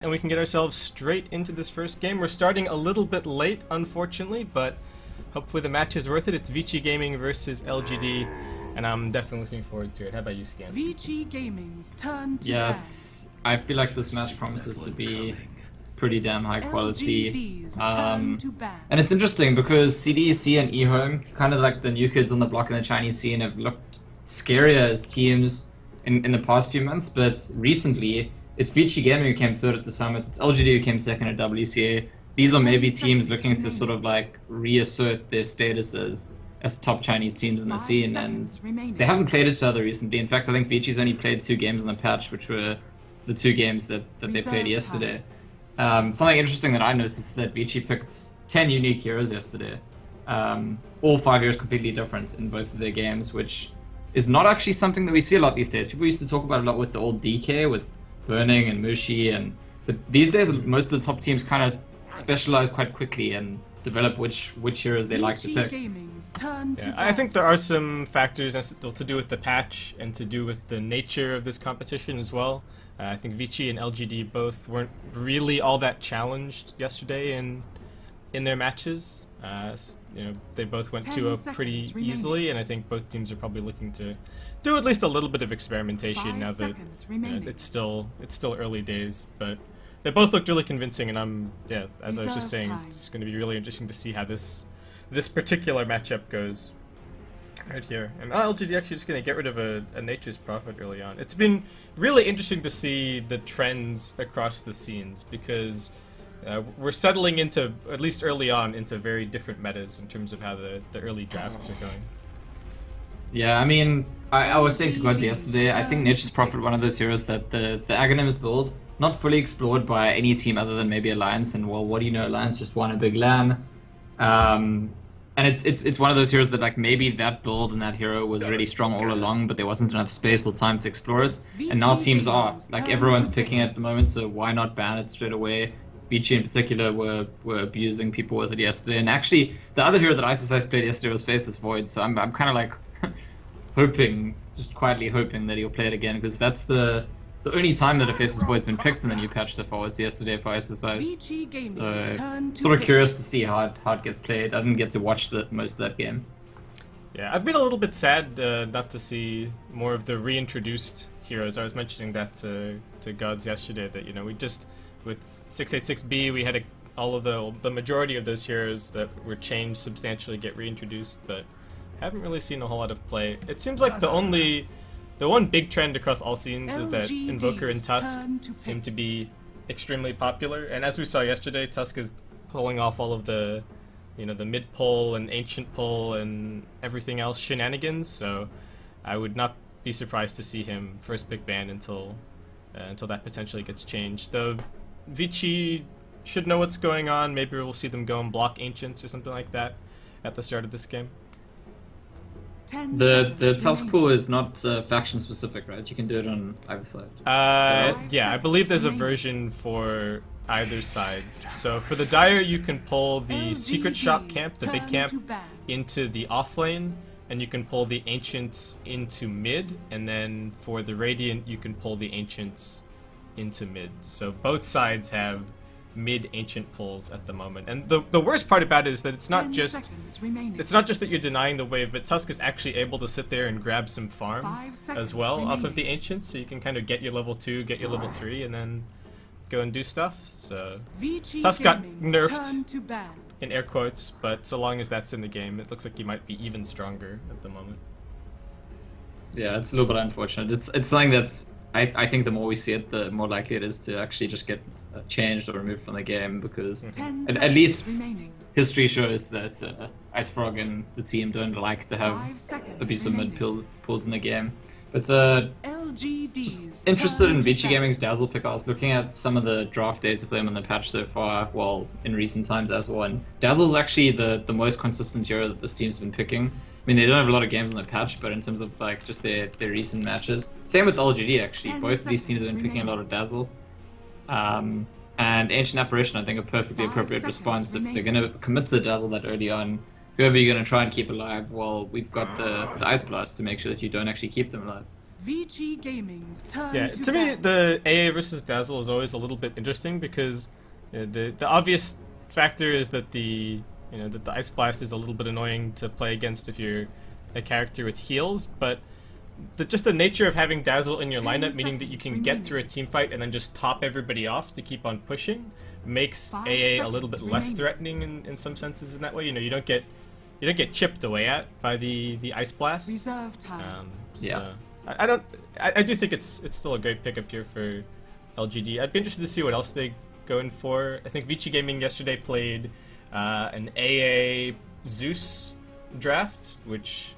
and we can get ourselves straight into this first game. We're starting a little bit late, unfortunately, but hopefully the match is worth it. It's Vici Gaming versus LGD, and I'm definitely looking forward to it. How about you, Scan? Vici Gaming's turn to Yeah, I feel like this match promises to be pretty damn high quality. And it's interesting because CDEC and eHome, kind of like the new kids on the block in the Chinese scene, have looked scarier as teams in the past few months, but recently it's Vici Gaming who came third at the summits, it's LGD who came second at WCA. These are maybe teams looking to sort of like reassert their status as top Chinese teams in the scene, and they haven't played each other recently. In fact, I think Vici's only played 2 games in the patch, which were the 2 games that they played yesterday. Something interesting that I noticed is that Vici picked 10 unique heroes yesterday. All 5 heroes completely different in both of their games, which is not actually something that we see a lot these days. People used to talk about it a lot with the old DK, with Burning and Mushi, but these days most of the top teams kind of specialize quite quickly and develop which heroes they like to pick. Yeah, I think there are some factors to do with the patch and to do with the nature of this competition as well. I think Vici and LGD both weren't really all that challenged yesterday in their matches. You know, they both went 2-0 pretty easily, and I think both teams are probably looking to do at least a little bit of experimentation now that it's still early days. But they both looked really convincing, and as I was just saying, it's going to be really interesting to see how this particular matchup goes right here. And LGD actually just going to get rid of a Nature's Prophet early on. It's been really interesting to see the trends across the scenes, because we're settling into, at least early on, into very different metas in terms of how the early drafts are going. Yeah, I mean, I was saying to Gods yesterday, I think Nature's Prophet, one of those heroes that the Aghanims build, not fully explored by any team other than maybe Alliance, and well, what do you know, Alliance just won a big LAN. And it's one of those heroes that, like, maybe that build and that hero was really strong all along, but there wasn't enough space or time to explore it. And now teams are. Like, everyone's picking it at the moment, so why not ban it straight away? Vici in particular were abusing people with it yesterday. And actually, the other hero that ISSICE played yesterday was Faceless Void, so I'm kind of like hoping, just quietly hoping that he'll play it again, because that's the only time that a Faceless Void's been picked in the new patch so far was yesterday for ISSICE. So, sort of curious to see how it gets played. I didn't get to watch most of that game. Yeah, I've been a little bit sad not to see more of the reintroduced heroes. I was mentioning that to Gods yesterday, that, you know, we just, with 686B, we had all of the majority of those heroes that were changed substantially get reintroduced, but haven't really seen a whole lot of play. It seems like the one big trend across all scenes is that Invoker and Tusk seem to be extremely popular, and as we saw yesterday, Tusk is pulling off all of the, you know, the mid pull and ancient pull and everything else shenanigans. So I would not be surprised to see him first pick ban until that potentially gets changed. Though Vici should know what's going on. Maybe we'll see them go and block ancients or something like that at the start of this game. The Tusk pool is not faction specific, right? You can do it on either side. Yeah, I believe there's a version for either side. So for the Dire, you can pull the Secret Shop camp, the big camp, into the off lane, and you can pull the Ancients into mid, and then for the Radiant, you can pull the Ancients into mid. So both sides have mid ancient pulls at the moment, and the worst part about it is that it's not just that you're denying the wave, but Tusk is actually able to sit there and grab some farm as well off of the ancients, so you can kind of get your level 2, get your level 3, and then go and do stuff. So Tusk got nerfed in air quotes, but so long as that's in the game, it looks like he might be even stronger at the moment. Yeah, it's a little bit unfortunate. It's something that's, I think the more we see it, the more likely it is to actually just get changed or removed from the game, because at least history shows that IceFrog and the team don't like to have abusive mid pulls in the game. But just interested in Vici Gaming's Dazzle pick. I was looking at some of the draft data for them in the patch so far, well, in recent times as well, and Dazzle's actually the most consistent hero that this team's been picking. I mean, they don't have a lot of games on the patch, but in terms of like just their recent matches, same with LGD actually. Both of these teams have been picking a lot of Dazzle, and Ancient Apparition I think a perfectly appropriate response. If they're going to commit to the Dazzle that early on, whoever you're going to try and keep alive, well, we've got the Ice Blast to make sure that you don't actually keep them alive. Vici Gaming's turn Yeah, to me, the AA versus Dazzle is always a little bit interesting because the obvious factor is that the Ice Blast is a little bit annoying to play against if you're a character with heals, but just the nature of having Dazzle in your lineup, meaning that you can get through a team fight and then just top everybody off to keep on pushing, makes AA a little bit less threatening in some senses in that way. You don't get chipped away at by the Ice Blast. Reserve time. So I do think it's still a great pickup here for LGD. I'd be interested to see what else they go in for. I think Vici Gaming yesterday played an AA Zeus draft, which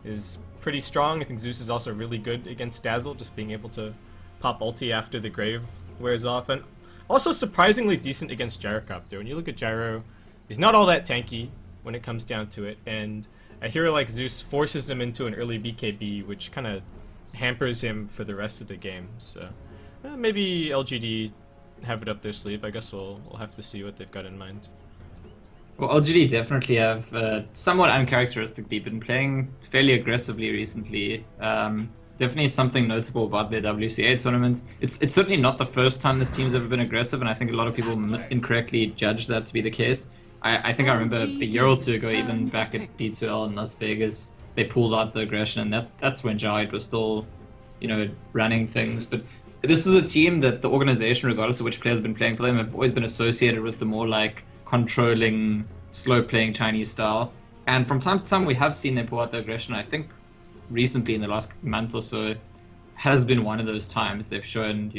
is pretty strong. I think Zeus is also really good against Dazzle, just being able to pop ulti after the Grave wears off, and also surprisingly decent against Gyrocopter. When you look at Gyro, he's not all that tanky when it comes down to it, and a hero like Zeus forces him into an early BKB, which kind of hampers him for the rest of the game. So maybe LGD have it up their sleeve. I guess we'll have to see what they've got in mind. Well, LGD definitely have somewhat uncharacteristically been playing fairly aggressively recently. Definitely something notable about their WCA tournaments. It's certainly not the first time this team's ever been aggressive, and I think a lot of people incorrectly judge that to be the case. I think I remember a year or two ago, even back at D2L in Las Vegas, they pulled out the aggression, and that's when Jahid was still, running things. But this is a team that the organization, regardless of which players have been playing for them, have always been associated with the more controlling, slow-playing Chinese style. And from time to time, we have seen them pull out the aggression. I think recently, in the last month or so, has been one of those times they've shown,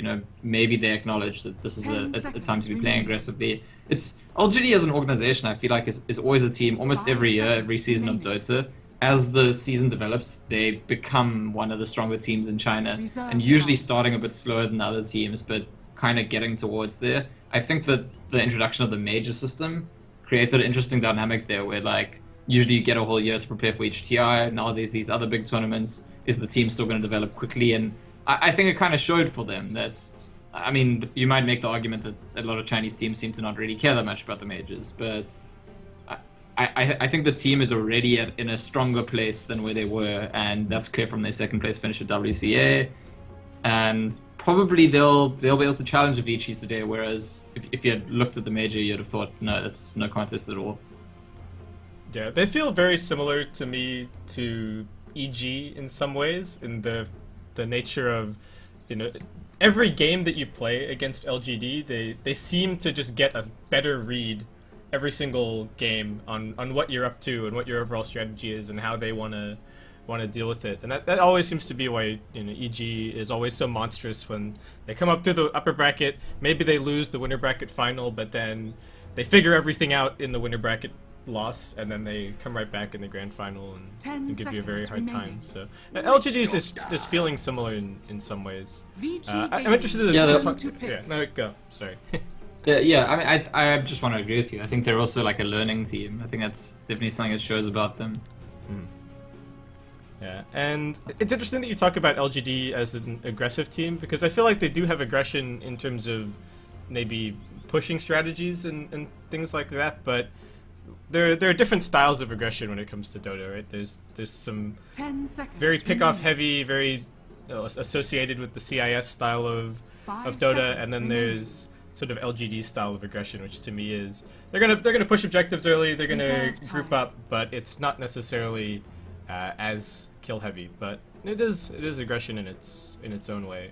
maybe they acknowledge that this is a time to be playing aggressively. It's LGD as an organization, I feel like, is always a team, almost every year, every season of Dota. As the season develops, they become one of the stronger teams in China, and usually starting a bit slower than other teams, but kind of getting towards there. I think that the introduction of the major system created an interesting dynamic there where, usually you get a whole year to prepare for each TI. Now there's these other big tournaments. Is the team still going to develop quickly? And I think it kind of showed for them that, you might make the argument that a lot of Chinese teams seem to not really care that much about the majors, but I think the team is already in a stronger place than where they were, and that's clear from their second place finish at WCA. And probably they'll be able to challenge Vici today, whereas if you had looked at the major, you'd have thought, no, that's no contest at all. Yeah, they feel very similar to me to EG in some ways, in the nature of, every game that you play against LGD, they seem to just get a better read every single game on what you're up to and what your overall strategy is and how they want to deal with it. And that always seems to be why EG is always so monstrous when they come up through the upper bracket. Maybe they lose the winner bracket final, but then they figure everything out in the winner bracket loss, and then they come right back in the grand final and give you a very hard time. So LGD is feeling similar in some ways. I'm interested in go. Sorry. I just want to agree with you. I think they're also a learning team. I think that's definitely something that shows about them. Yeah, and it's interesting that you talk about LGD as an aggressive team, because I feel like they do have aggression in terms of maybe pushing strategies and things like that, but there are different styles of aggression when it comes to Dota, right? There's some very pick-off heavy, very associated with the CIS style of Dota, and then there's sort of LGD style of aggression, which to me is they're gonna push objectives early, they're gonna group up, but it's not necessarily as kill heavy, but it is aggression in its own way.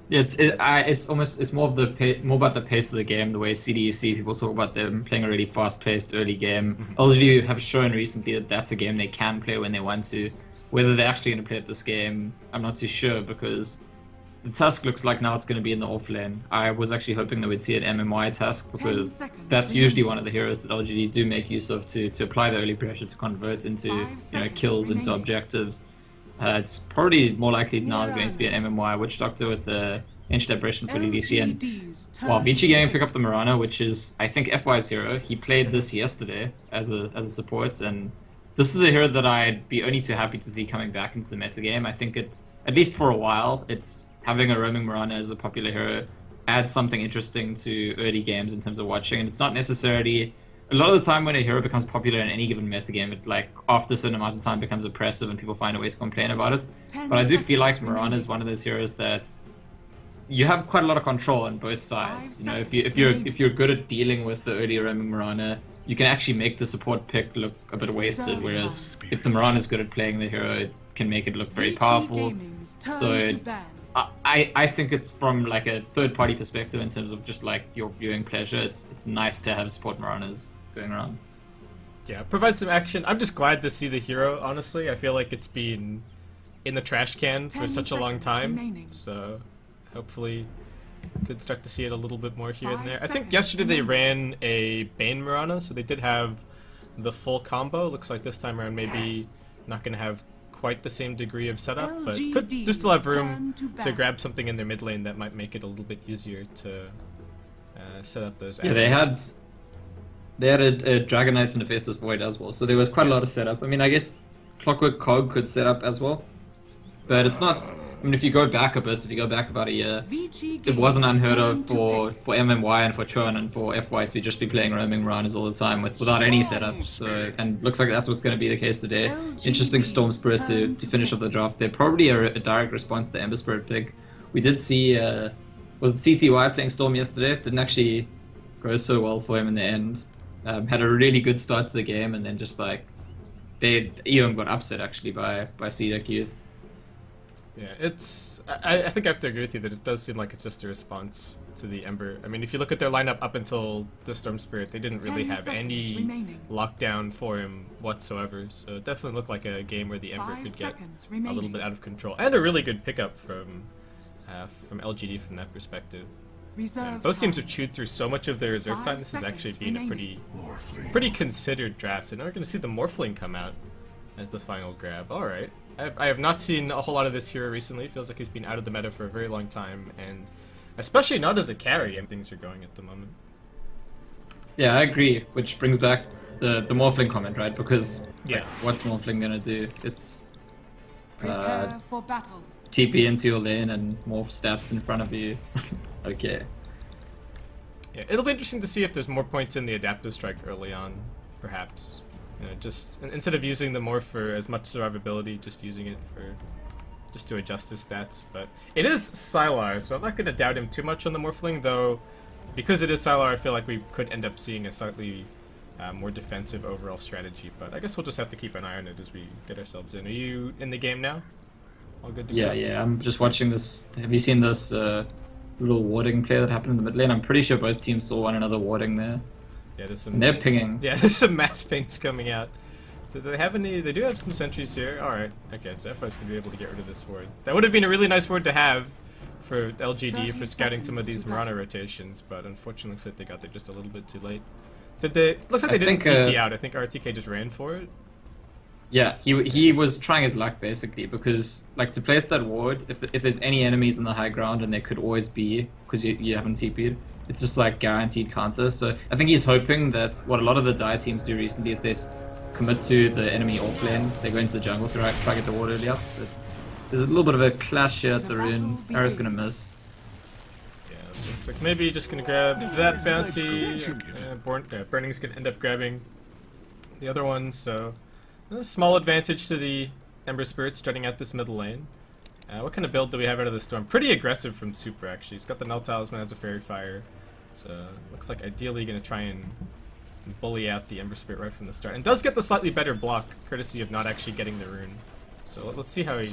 Yeah, it's more about the pace of the game, the way CDEC people talk about them playing a really fast-paced early game. LGD have shown recently that that's a game they can play when they want to. Whether they're actually going to play at this game, I'm not too sure, because the Tusk looks like now it's going to be in the off lane. I was actually hoping that we'd see an MMY Tusk, because that's usually one of the heroes that LGD do make use of to apply the early pressure, to convert into kills, into objectives. It's probably more likely now going to be an MMY Witch Doctor with the Ancient Aberration for DDC. And while Vici Gaming pick up the Mirana, which is, I think, FY's hero, he played this yesterday as a support, and this is a hero that I'd be only too happy to see coming back into the metagame. I think it, at least for a while, it's having a roaming Mirana as a popular hero adds something interesting to early games in terms of watching, and it's not necessarily a lot of the time when a hero becomes popular in any given metagame, it like after a certain amount of time becomes oppressive and people find a way to complain about it. But I do feel like Mirana is one of those heroes that you have quite a lot of control on both sides. You know, if you're good at dealing with the early roaming Mirana, you can actually make the support pick look a bit wasted. Whereas if the Mirana is good at playing the hero, it can make it look very powerful. So I think it's from like a third-party perspective in terms of just like your viewing pleasure. It's nice to have support Miranas going around. Yeah, provide some action. I'm just glad to see the hero. Honestly, I feel like it's been in the trash can for such a long time. So hopefully we could start to see it a little bit more here and there. I think yesterday they ran a Bane Mirana, so they did have the full combo. Looks like this time around maybe not going to have quite the same degree of setup, but could just still have room to grab something in their mid lane that might make it a little bit easier to set up those. Yeah, they had a Dragon Knight and a Faceless Void as well, so there was quite a lot of setup. I mean, I guess Clockwork Cog could set up as well, but it's not. I mean, if you go back a bit, if you go back about a year, it wasn't unheard of for MMY and for Churn and for FY to just be playing roaming Miranas all the time without any setup. So, and looks like that's what's going to be the case today. Interesting Storm Spirit to finish off the draft. They're probably a direct response to the Ember Spirit pick. We did see, was it CCY playing Storm yesterday? It didn't actually go so well for him in the end. Had a really good start to the game, and then just like, they even got upset actually by CDEC Youth. Yeah, it's. I think I have to agree with you that it does seem like it's just a response to the Ember. I mean, if you look at their lineup up until the Storm Spirit, they didn't really have any lockdown for him whatsoever. So it definitely looked like a game where the Ember could get a little bit out of control, and a really good pickup from LGD from that perspective. Both teams have chewed through so much of their reserve time. This has actually been a pretty considered draft, and now we're going to see the Morphling come out as the final grab. All right. I have not seen a whole lot of this hero recently. It feels like he's been out of the meta for a very long time, and especially not as a carry, and things are going at the moment. Yeah, I agree, which brings back the Morphling comment, right? Because yeah, like, what's Morphling gonna do? It's prepare for battle. TP into your lane and morph stats in front of you. Okay. Yeah, it'll be interesting to see if there's more points in the adaptive strike early on, perhaps. You know, just instead of using the morph for as much survivability, just using it for just to adjust his stats. But it is Sylar, so I'm not going to doubt him too much on the Morphling, though. Because it is Sylar, I feel like we could end up seeing a slightly more defensive overall strategy. But I guess we'll just have to keep an eye on it as we get ourselves in. Are you in the game now? All good to go? Yeah. I'm just watching this. Have you seen this little warding play that happened in the mid lane? I'm pretty sure both teams saw one another warding there. Yeah, there's some. And they're pinging. Yeah, there's some mass pings coming out. Do they have any? They do have some sentries here. All right. Okay, so FI's gonna be able to get rid of this ward. That would have been a really nice ward to have for LGD for scouting some of these Mirana rotations, but unfortunately, looks like they got there just a little bit too late. Did they? Looks like they didn't TP out. I think RTK just ran for it. Yeah, he was trying his luck basically, because like to place that ward, if there's any enemies in the high ground, and there could always be, because you haven't TP'd, it's just like guaranteed counter. So I think he's hoping that what a lot of the Dire teams do recently is they commit to the enemy off lane, they go into the jungle to try to get the ward early up. But there's a little bit of a clash here at the rune. Arrow's gonna miss. Yeah, looks like maybe just gonna grab that bounty. Burning's gonna end up grabbing the other one, so a small advantage to the Ember Spirit starting out this middle lane. What kind of build do we have out of the Storm? Pretty aggressive from Super, actually. He's got the Null Talisman, has a Fairy Fire. So, looks like ideally going to try and bully out the Ember Spirit right from the start. And does get the slightly better block, courtesy of not actually getting the rune. So, let's see how he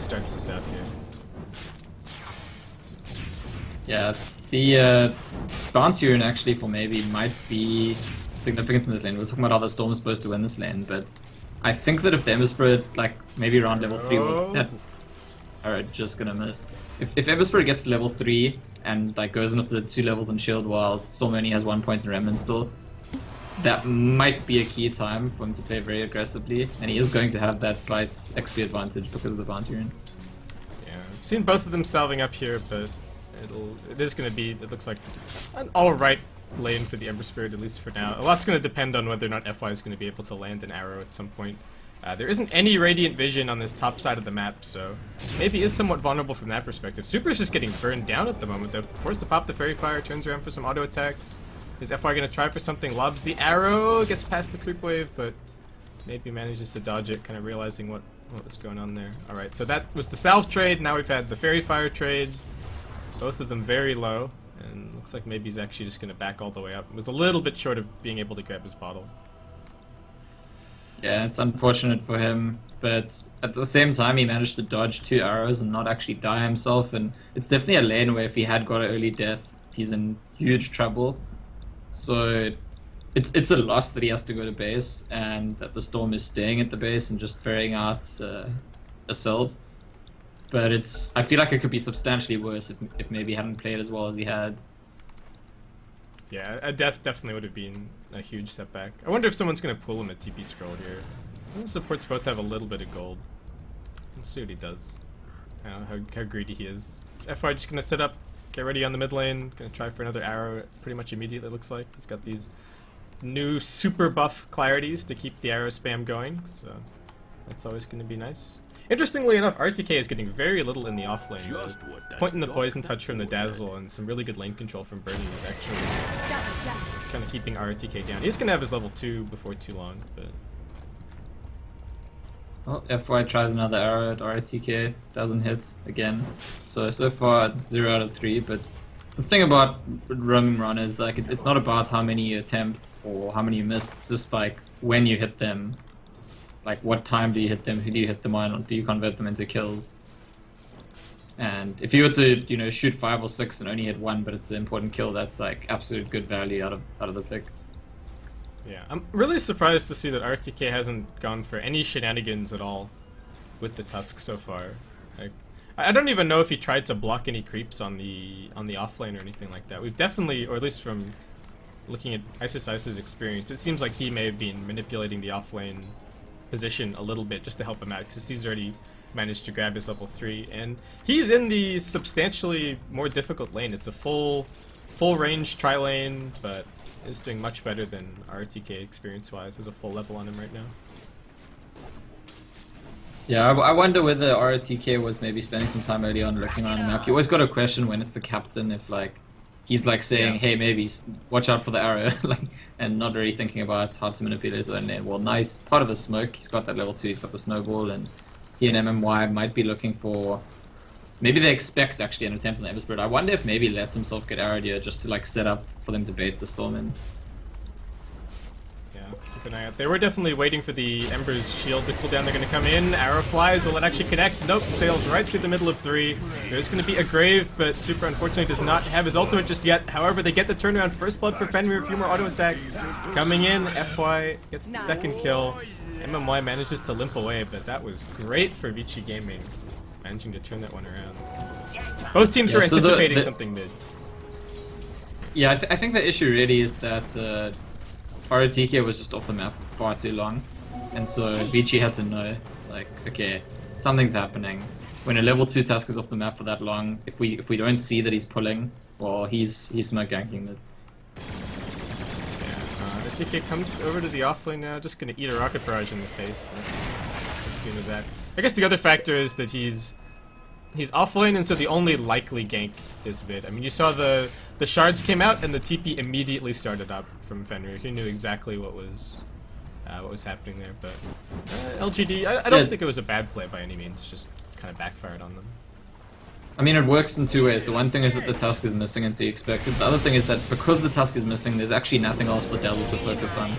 starts this out here. Yeah, the bounty rune actually for maybe might be significant in this lane. We're talking about how the Storm is supposed to win this lane, but I think that if the Ember Spirit, like, maybe around level 3 would... Alright, just gonna miss. If Ember Spirit gets to level 3 and like goes in up the 2 levels in shield while Storm only has 1 point in Remnant still, that might be a key time for him to play very aggressively, and he is going to have that slight XP advantage because of the bounty rune. Yeah, I've seen both of them salving up here, but it is going to be, it looks like, an alright lane for the Ember Spirit, at least for now. A lot's going to depend on whether or not FY is going to be able to land an arrow at some point. There isn't any Radiant Vision on this top side of the map, so maybe is somewhat vulnerable from that perspective. Super's just getting burned down at the moment, though. Forced to pop the Fairy Fire, turns around for some auto attacks. Is FY gonna try for something? Lobs the arrow, gets past the creep wave, but maybe manages to dodge it, kind of realizing what was going on there. Alright, so that was the salve trade, now we've had the fairy fire trade. Both of them very low, and looks like maybe he's actually just gonna back all the way up. It was a little bit short of being able to grab his bottle. Yeah, it's unfortunate for him, but at the same time he managed to dodge 2 arrows and not actually die himself, and it's definitely a lane where if he had got an early death, he's in huge trouble. So it's a loss that he has to go to base, and that the Storm is staying at the base and just ferrying out a salve. But I feel like it could be substantially worse if maybe he hadn't played as well as he had. Yeah, a death definitely would have been a huge setback. I wonder if someone's going to pull him a TP scroll here. The supports both have a little bit of gold. Let's see what he does. How greedy he is. FY just going to set up, get ready on the mid lane, going to try for another arrow pretty much immediately, it looks like. He's got these new super buff clarities to keep the arrow spam going, so that's always going to be nice. Interestingly enough, RTK is getting very little in the offlane. Pointing the poison touch from the Dazzle and some really good lane control from Burning is actually kind of keeping RTK down. He's going to have his level 2 before too long, but... Well, FY tries another arrow at RTK, doesn't hit again. So far 0 out of 3, but the thing about roaming run is like it's not about how many you attempt or how many you miss, it's just like when you hit them. Like, what time do you hit them? Who do you hit them on? Or do you convert them into kills? And if you were to, you know, shoot 5 or 6 and only hit 1, but it's an important kill, that's like absolute good value out of the pick. Yeah, I'm really surprised to see that RTK hasn't gone for any shenanigans at all with the Tusk so far. Like, I don't even know if he tried to block any creeps on the offlane or anything like that. We've definitely, or at least from looking at Ice's experience, it seems like he may have been manipulating the offlane position a little bit just to help him out, because he's already managed to grab his level 3 and he's in the substantially more difficult lane. It's a full range tri lane, but is doing much better than RTK experience wise. There's a full level on him right now. Yeah, I wonder whether RTK was maybe spending some time early on looking around the map. You always got a question when it's the captain if like he's like saying, hey, maybe watch out for the arrow, like, and not really thinking about how to manipulate his own lane. Well, nice part of the smoke. He's got that level 2. He's got the snowball, and he and MMY might be looking for. Maybe they expect actually an attempt on the Ember Spirit. I wonder if maybe lets himself get arrowed here just to like set up for them to bait the Storm in. Yeah, keep an eye out. They were definitely waiting for the Ember's shield to cool down. They're going to come in. Arrow flies. Will it actually connect? Nope. Sails right through the middle of 3. There's going to be a grave, but Super unfortunately does not have his ultimate just yet. However, they get the turnaround. First blood for Fenrir. A few more auto attacks coming in. FY gets the second kill. MMY manages to limp away, but that was great for Vici Gaming, managing to turn that one around. Both teams were anticipating something mid. Yeah, I think the issue really is that RTK was just off the map far too long, and so Vici had to know, like, okay, something's happening. When a level 2 task is off the map for that long, if we don't see that he's pulling, well, he's smoke ganking mid. RTK comes over to the offlane now, just gonna eat a rocket barrage in the face. That's the end of that. I guess the other factor is that he's offlane, and so the only likely gank is mid. I mean, you saw the shards came out and the TP immediately started up from Fenrir. He knew exactly what was happening there. But LGD, I don't think it was a bad play by any means. It just kind of backfired on them. I mean, it works in 2 ways. The one thing is that the Tusk is missing, and so you expect it. The other thing is that because the Tusk is missing, there's actually nothing else for Dazzle to focus on.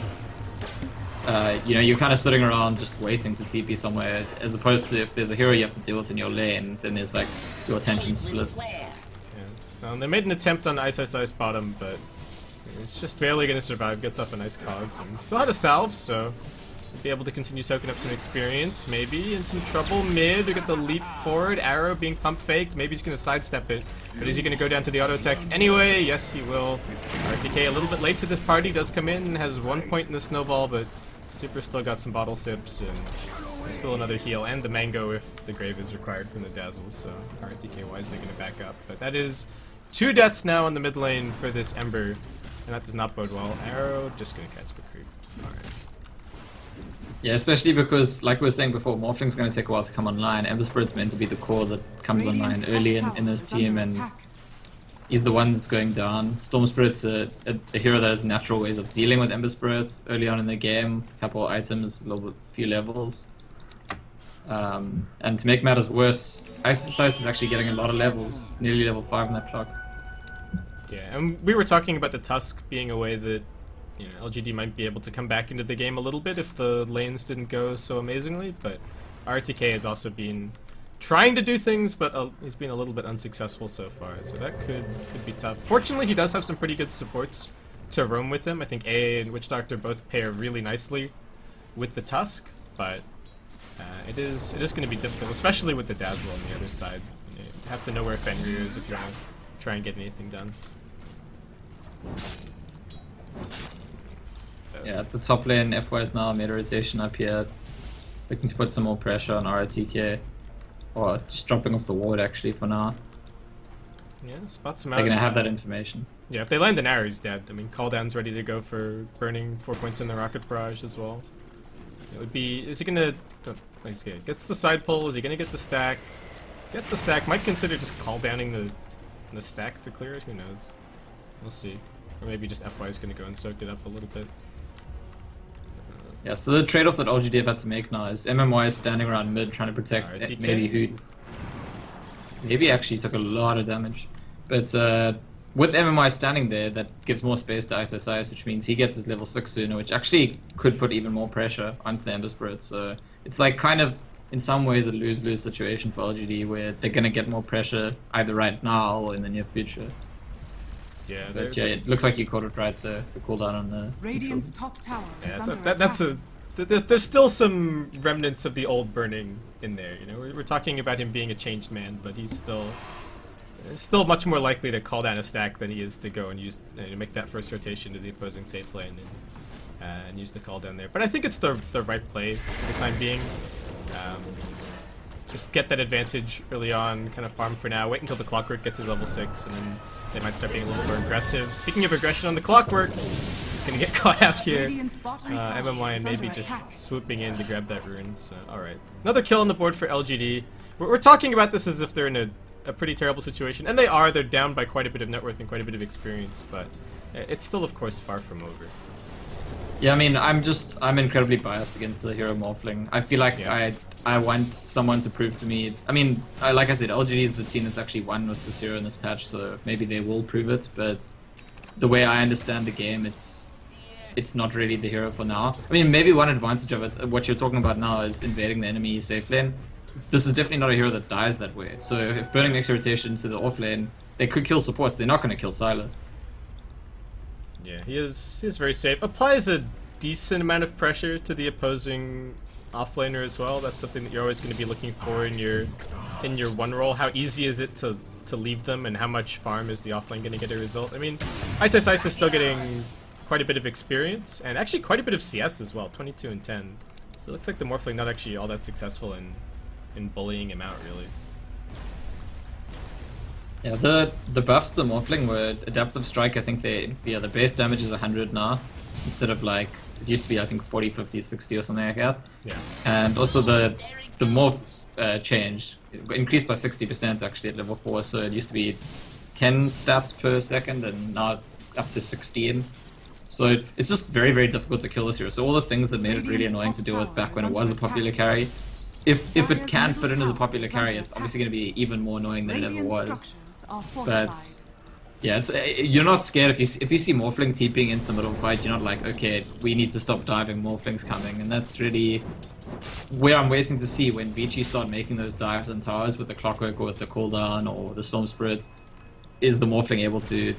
You know, you're kind of sitting around just waiting to TP somewhere, as opposed to if there's a hero you have to deal with in your lane, then there's like your attention split. Yeah. They made an attempt on Ice bottom, but it's just barely going to survive. Gets off a nice cogs and still had a salve, so be able to continue soaking up some experience. Maybe in some trouble mid. We get the leap forward, arrow being pump faked. Maybe he's going to sidestep it, but is he going to go down to the auto attacks anyway? Yes, he will. RTK a little bit late to this party, does come in, has 1 point in the snowball, but Super still got some bottle sips, and there's still another heal, and the mango if the grave is required from the Dazzle, so RTK wisely going to back up. But that is 2 deaths now in the mid lane for this Ember, and that does not bode well. Arrow just going to catch the creep. Alright. Yeah, especially because, like we were saying before, Morphing's going to take a while to come online. Ember Spirit's meant to be the core that comes online early in this team, and He's the one that's going down. Storm Spirit's a hero that has natural ways of dealing with Ember Spirits early on in the game. A couple of items, few levels. And to make matters worse, Ice is actually getting a lot of levels, nearly level 5 in that clock. Yeah, and we were talking about the Tusk being a way that LGD might be able to come back into the game a little bit if the lanes didn't go so amazingly, but RTK has also been trying to do things, but he's been a little bit unsuccessful so far, so that could be tough. Fortunately, he does have some pretty good supports to roam with him. I think AA and Witch Doctor both pair really nicely with the Tusk, but it is going to be difficult, especially with the Dazzle on the other side. You have to know where Fenrir is if you want to try and get anything done. Yeah, at the top lane, FY is now meta rotation up here, looking to put some more pressure on RTK. Or just dropping off the ward actually for now. Yeah, spots him out. They're gonna have that information. Yeah, if they land an arrow, he's dead. I mean, Calldown's ready to go for burning 4 points in the Rocket Barrage as well. It would be... Is he gonna... Oh, okay, gets the side pull. Is he gonna get the stack? Gets the stack. Might consider just Calldowning the stack to clear it. Who knows? We'll see. Or maybe just FY is gonna go and soak it up a little bit. Yeah, so the trade-off that LGD have had to make now is MMY is standing around mid trying to protect maybe who... Maybe actually took a lot of damage. But with MMY standing there, that gives more space to ISIS, which means he gets his level 6 sooner, which actually could put even more pressure onto the Ember Spirit. So it's like kind of, in some ways, a lose-lose situation for LGD, where they're going to get more pressure either right now or in the near future. Yeah, but yeah, it looks like you caught it right, the cooldown on the... Radiant's top tower is under that's a... There's still some remnants of the old burning in there, We're talking about him being a changed man, but he's still much more likely to call down a stack than he is to go and use to make that first rotation to the opposing safe lane and use the call down there. But I think it's the right play for the time being. Just get that advantage early on, kind of farm for now, wait until the Clockwork gets his level 6, and then they might start being a little more aggressive. Speaking of aggression on the Clockwork, he's going to get caught out here. MMY and maybe just swooping in to grab that rune, so alright. Another kill on the board for LGD. We're talking about this as if they're in a pretty terrible situation, and they are. They're down by quite a bit of net worth and quite a bit of experience, but it's still, of course, far from over. Yeah, I mean, I'm incredibly biased against the hero Morphling. I feel like I want someone to prove to me. I mean, like I said, LGD is the team that's actually won with this hero in this patch, so maybe they will prove it. But the way I understand the game, it's not really the hero for now. I mean, maybe one advantage of it, what you're talking about now, is invading the enemy safe lane. This is definitely not a hero that dies that way. So if burning makes a rotation to the off lane, they could kill supports. They're not going to kill Sylar. Yeah, he is very safe. Applies a decent amount of pressure to the opposing offlaner as well. That's something that you're always going to be looking for in your one roll. How easy is it to leave them, and how much farm is the offlane going to get a result? I mean, ISIS is still getting quite a bit of experience, and actually quite a bit of CS as well, 22 and 10. So it looks like the Morphling not actually all that successful in bullying him out, really. Yeah, the buffs to the Morphling were Adaptive Strike. I think the base damage is 100 now, instead of like, it used to be I think 40, 50, 60 or something like that. Yeah. And also the morph changed. It increased by 60% actually at level 4, so it used to be 10 stats per second and now up to 16. So it's just very, very difficult to kill this hero. So all the things that made it really annoying to deal with back when it was a popular carry, if it can fit in as a popular carry, it's obviously going to be even more annoying than it ever was. But yeah, you're not scared if you see Morphling TPing into the middle of the fight. You're not like, okay, we need to stop diving, Morphling's coming. And that's really where I'm waiting to see when Vici start making those dives and towers with the Clockwork or with the cooldown or the Storm Spirit. Is the Morphling able to,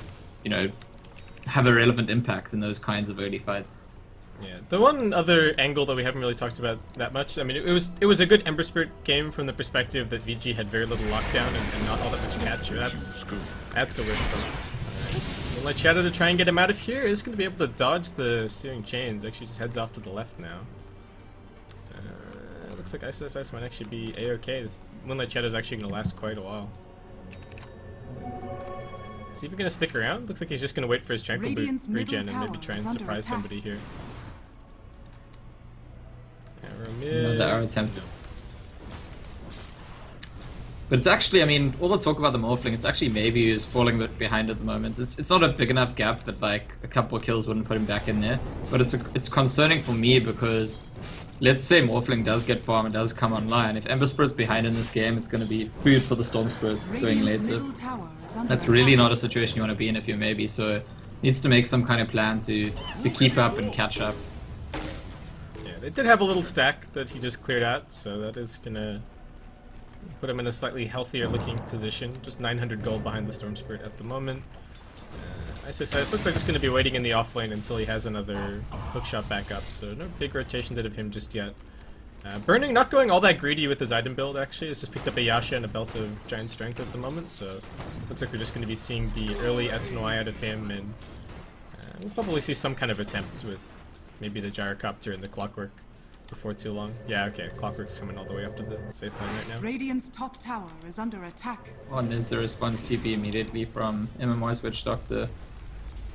have a relevant impact in those kinds of early fights? Yeah, the one other angle that we haven't really talked about that much, I mean, it was a good Ember Spirit game from the perspective that VG had very little lockdown and not all that much capture. That's a weird thing. We'll let Shadow to try and get him out of here. Is going to be able to dodge the Searing Chains. Actually, just heads off to the left now. Looks like ISIS might actually be a-okay. This Moonlight Shadow is actually going to last quite a while. Is he even going to stick around? Looks like he's just going to wait for his Tranquil Boot regen and maybe try and surprise somebody here. Another arrow attempt. But it's actually, I mean, all the talk about the Morphling, it's actually maybe who's falling a bit behind at the moment. It's not a big enough gap that like a couple of kills wouldn't put him back in there. But it's concerning for me because let's say Morphling does get farm and does come online. If Ember Spirit's behind in this game, it's going to be food for the Storm Spirits going later. That's really not a situation you want to be in if you're maybe, so needs to make some kind of plan to keep up and catch up. Yeah, they did have a little stack that he just cleared out, so that is going to put him in a slightly healthier looking position. Just 900 gold behind the Storm Spirit at the moment. Ice looks like just going to be waiting in the offlane until he has another hookshot back up, so no big rotations out of him just yet. Burning not going all that greedy with his item build actually. It's just picked up a Yasha and a Belt of Giant Strength at the moment, so looks like we're just going to be seeing the early SNY out of him, and we'll probably see some kind of attempt with maybe the Gyrocopter and the Clockwork before too long. Yeah, okay, Clockwork's coming all the way up to the safe line right now. Radiant's top tower is under attack. Oh, and there's the response TP immediately from MMR's Witch Doctor.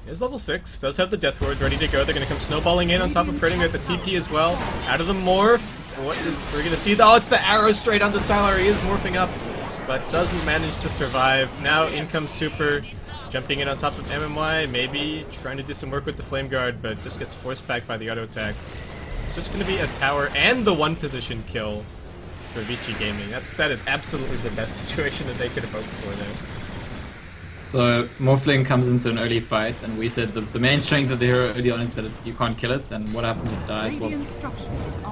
Is level 6, does have the Death Ward ready to go. They're going to come snowballing in on top of Burning with the TP as well. Out of the morph. What is, we're going to see, oh, it's the arrow straight onto Sylar. He is morphing up, but doesn't manage to survive. Now in comes Super, jumping in on top of MMY, maybe trying to do some work with the Flame Guard, but just gets forced back by the auto attacks. It's just going to be a tower and the one position kill for Vici Gaming. That is absolutely the best situation that they could have hoped for there. So Morphling comes into an early fight, and we said the main strength of the hero early on is that you can't kill it, and what happens if it dies? Well,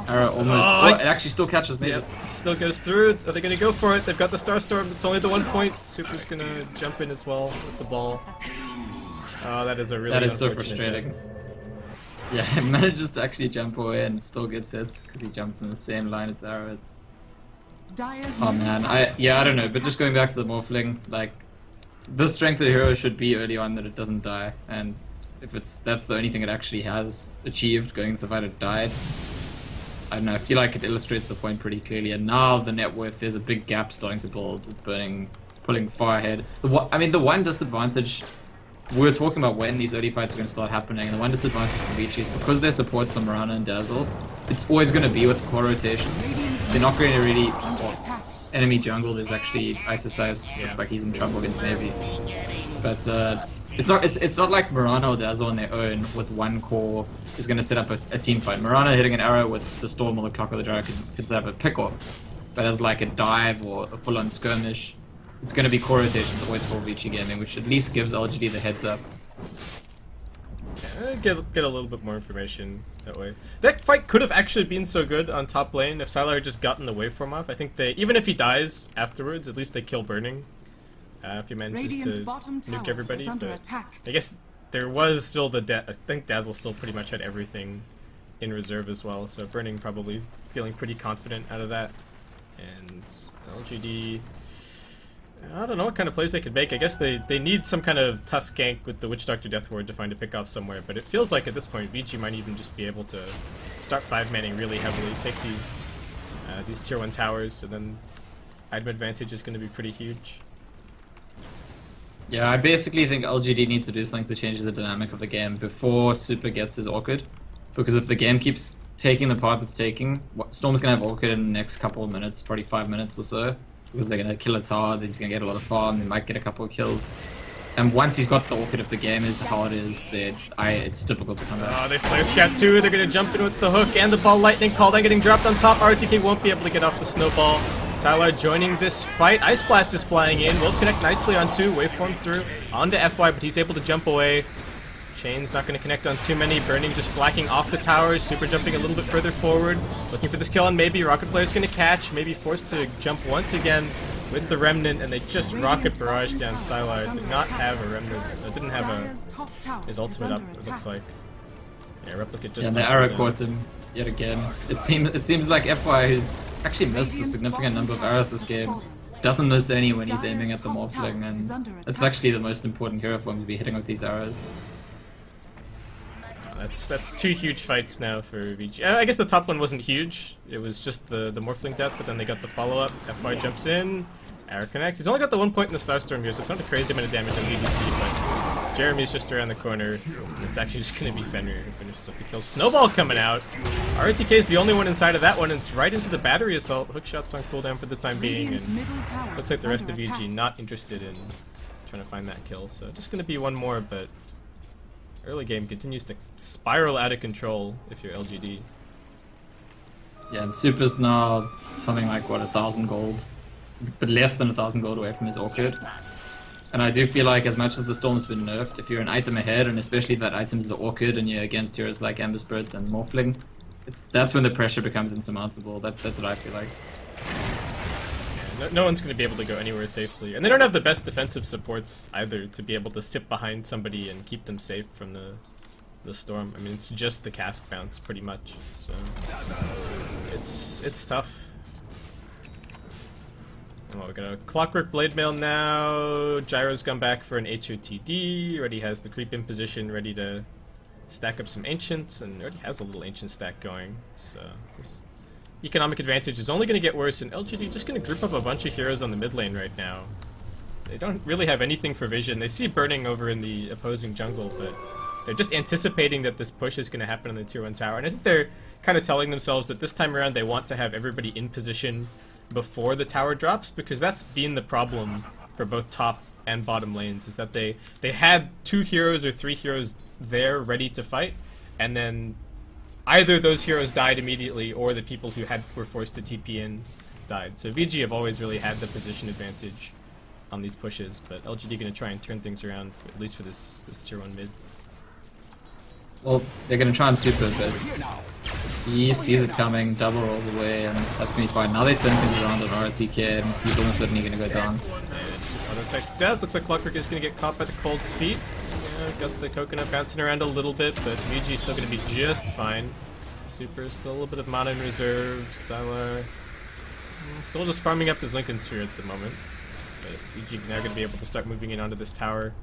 arrow almost... Oh, it actually still catches me. Yep, still goes through. Are they going to go for it? They've got the Starstorm. It's only the 1 point. Super's going to jump in as well with the ball. Oh, that is a really... That is so frustrating. Yeah, he manages to actually jump away and still gets hit, because he jumped in the same line as the arrow. It's... Oh man, I don't know, but just going back to the Morphling, like... The strength of the hero should be early on that it doesn't die, and if that's the only thing it actually has achieved, going into the fight it died. I don't know, I feel like it illustrates the point pretty clearly, and now the net worth, there's a big gap starting to build with Burning pulling far ahead. I mean, the one disadvantage, we were talking about when these early fights are going to start happening, and the one disadvantage for Vici is because their supports are Mirana and Dazzle, it's always going to be with the core rotations. They're not going to really... Enemy jungle is actually Ice. Looks like he's in trouble against Navy. But it's not like Mirana or Dazzle on their own with one core is going to set up a team fight. Mirana hitting an arrow with the Storm or the Clock or the Gyro could set up a pick off. But as like a dive or a full on skirmish, it's going to be core rotations always for Vici Gaming, which at least gives LGD the heads up. Get a little bit more information that way. That fight could have actually been so good on top lane if Sylar had just gotten the waveform off. I think they, even if he dies afterwards, at least they kill Burning. If he manages to nuke everybody, but I guess there was still the I think Dazzle still pretty much had everything in reserve as well, so Burning probably feeling pretty confident out of that. And LGD... I don't know what kind of plays they could make. I guess they need some kind of Tusk gank with the Witch Doctor Death Ward to find a pick off somewhere, but it feels like at this point Vici might even just be able to start 5-manning really heavily, take these tier 1 towers, and then item advantage is going to be pretty huge. Yeah, I basically think LGD needs to do something to change the dynamic of the game before Super gets his Orchid, because if the game keeps taking the path it's taking, Storm's going to have Orchid in the next couple of minutes, probably 5 minutes or so. Because they're going to kill a tower, he's going to get a lot of farm, they might get a couple of kills. And once he's got the Orchid, if the game is how it is, it's difficult to come back. Oh, they flare scat too, they're going to jump in with the hook and the ball lightning call, then getting dropped on top. RTK won't be able to get off the snowball. Sylar joining this fight. Ice Blast is flying in, will connect nicely on 2, waveform through, onto FY, but he's able to jump away. Chain's not going to connect on too many. Burning just flacking off the towers. Super jumping a little bit further forward. Looking for this kill, and maybe Rocket Flare's going to catch. Maybe forced to jump once again with the Remnant, and they just Rocket Barrage down Sylar. Did not have a Remnant. Didn't have his ultimate up, it looks like. Yeah, Replicate just... Yeah, and the arrow caught him yet again. It seems like FY, who's actually missed a significant number of arrows this game, doesn't miss any when he's aiming at the Morphling, and it's actually the most important hero for him to be hitting with these arrows. That's 2 huge fights now for Vici. I guess the top one wasn't huge. It was just the Morphling death, but then they got the follow-up. FY jumps in, arrow connects. He's only got the 1 point in the Starstorm here, so it's not a crazy amount of damage on VDC, but Jeremy's just around the corner. It's actually just going to be Fenrir who finishes up the kill. Snowball coming out. RTK is the only one inside of that one. It's right into the battery assault. Hookshot's on cooldown for the time being. And looks like the rest of VG not interested in trying to find that kill. So just going to be one more, but early game continues to spiral out of control if you're LGD. Yeah, and Super's now something like, what, 1,000 gold? But less than 1,000 gold away from his Orchid. And I do feel like as much as the Storm's been nerfed, if you're an item ahead, and especially if that item's the Orchid and you're against heroes like Amber Spirits and Morphling, that's when the pressure becomes insurmountable. That's what I feel like. Yeah, no one's going to be able to go anywhere safely. And they don't have the best defensive supports either to be able to sit behind somebody and keep them safe from the Storm. I mean, it's just the cast bounce pretty much, so it's tough. Oh, we got a Clockwork Blade Mail now. Gyro's gone back for an HOTD. Already has the creep in position, ready to stack up some Ancients, and already has a little Ancient stack going. So this economic advantage is only going to get worse, and LGD just going to group up a bunch of heroes on the mid lane right now. They don't really have anything for vision. They see Burning over in the opposing jungle, but they're just anticipating that this push is going to happen on the tier 1 tower. And I think they're kind of telling themselves that this time around they want to have everybody in position before the tower drops, because that's been the problem for both top and bottom lanes, is that they had 2 heroes or 3 heroes there ready to fight, and then either those heroes died immediately or the people who were forced to TP in died. So VG have always really had the position advantage on these pushes, but LGD going to try and turn things around, at least for this tier 1 mid. Well, they're going to try and super, but he sees it coming, double rolls away, and that's going to be fine. Now they turn things around on RTK, and he's almost certainly going to go down. Auto-attack to death. Looks like Clockwork is going to get caught by the cold feet. Yeah, got the coconut bouncing around a little bit, but VG is still going to be just fine. Super, still a little bit of mana in reserve. Sylar still just farming up his Lincoln Sphere at the moment. But VG now going to be able to start moving in onto this tower.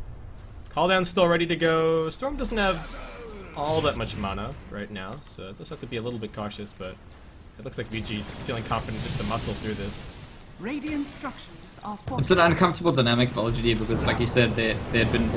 Calldown's still ready to go. Storm doesn't have all that much mana right now, so it does have to be a little bit cautious, but it looks like VG feeling confident just to muscle through this. Radiant structures are it's an uncomfortable dynamic for LGD because, like you said, they had been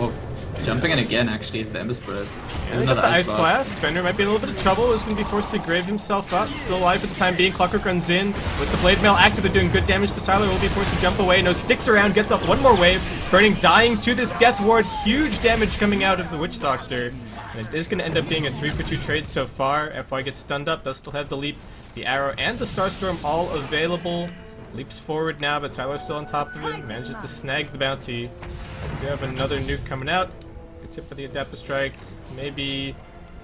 jumping in again. Actually, the Ember Spirits. There's another Ice Blast. Fender might be in a little bit of trouble. Is going to be forced to grave himself up. Still alive for the time being. Clockwork runs in with the Blade Mail active. They're doing good damage to Sylar. Will be forced to jump away. No, sticks around. Gets off one more wave. Burning, dying to this Death Ward. Huge damage coming out of the Witch Doctor. And it is going to end up being a 3-for-2 trade so far. FY gets stunned up. Does still have the Leap, the Arrow, and the Starstorm all available. Leaps forward now, but Sylar's still on top of him. Manages to snag the bounty. We do have another nuke coming out. Gets hit by the Adaptive Strike. Maybe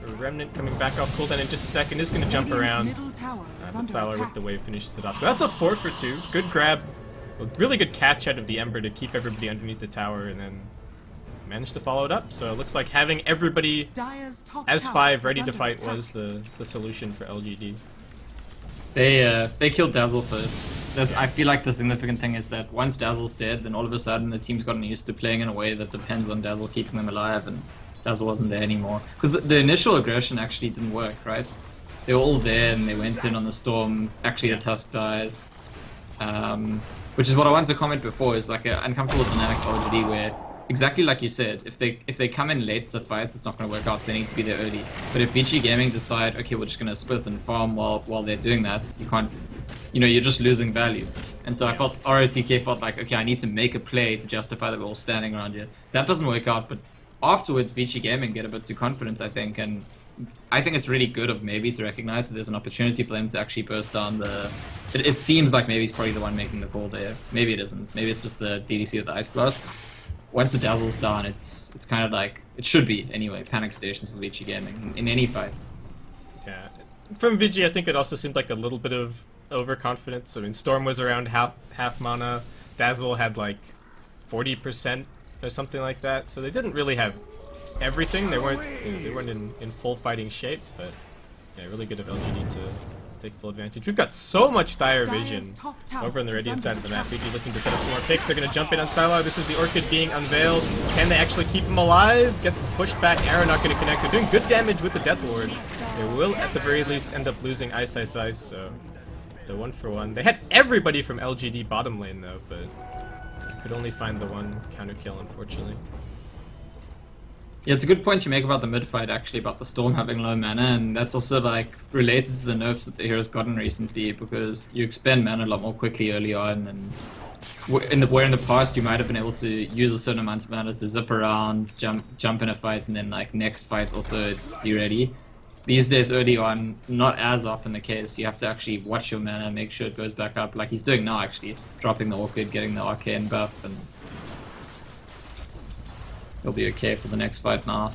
a Remnant coming back off cooldown in just a second. Is going to jump around. But Sylar with the wave finishes it off. So that's a 4-for-2. Good grab. A really good catch out of the Ember to keep everybody underneath the tower, and then managed to follow it up. So it looks like having everybody as 5 ready to fight was the solution for LGD. They killed Dazzle first. I feel like the significant thing is that once Dazzle's dead, then all of a sudden the team's gotten used to playing in a way that depends on Dazzle keeping them alive, and Dazzle wasn't there anymore. Because the initial aggression actually didn't work, right? They were all there and they went in on the Storm. Actually, the Tusk dies. Which is what I wanted to comment before, is like an uncomfortable dynamic for LGD where, exactly like you said, if they come in late to the fights, it's not going to work out, so they need to be there early. But if Vici Gaming decide, okay, we're just going to split and farm while they're doing that, you can't, you're just losing value. And so I felt, ROTK felt like, okay, I need to make a play to justify that we're all standing around here. That doesn't work out, but afterwards Vici Gaming get a bit too confident, I think, and I think it's really good of Maybe to recognize that there's an opportunity for them to actually burst down the... It seems like Maybe's probably the one making the call there. Maybe it isn't. Maybe it's just the DDC of the Ice Blast. Once the Dazzle's down, it's kind of like, it should be anyway, panic stations for Vici Gaming in any fight. Yeah, from Vici I think it also seemed like a little bit of overconfidence. I mean, Storm was around half mana, Dazzle had like 40% or something like that, so they didn't really have everything. They weren't in full fighting shape, but yeah, really good of LGD to take full advantage. We've got so much dire vision over on the Radiant side of the map. VG looking to set up some more picks. They're going to jump in on Sylar. This is the Orchid being unveiled. Can they actually keep him alive? Gets pushed back. Arrow not going to connect. They're doing good damage with the Death Ward. They will, at the very least, end up losing Ice, so the 1-for-1. They had everybody from LGD bottom lane, though, but could only find the one counter kill, unfortunately. Yeah, it's a good point you make about the mid fight, actually, about the Storm having low mana, and that's also like related to the nerfs that the hero's gotten recently, because you expend mana a lot more quickly early on, and where in the past you might have been able to use a certain amount of mana to zip around, jump in a fight, and then like next fight also be ready. These days, early on, not as often the case. You have to actually watch your mana, make sure it goes back up, like he's doing now, actually, dropping the Orchid, getting the Arcane buff, and he'll be okay for the next fight now.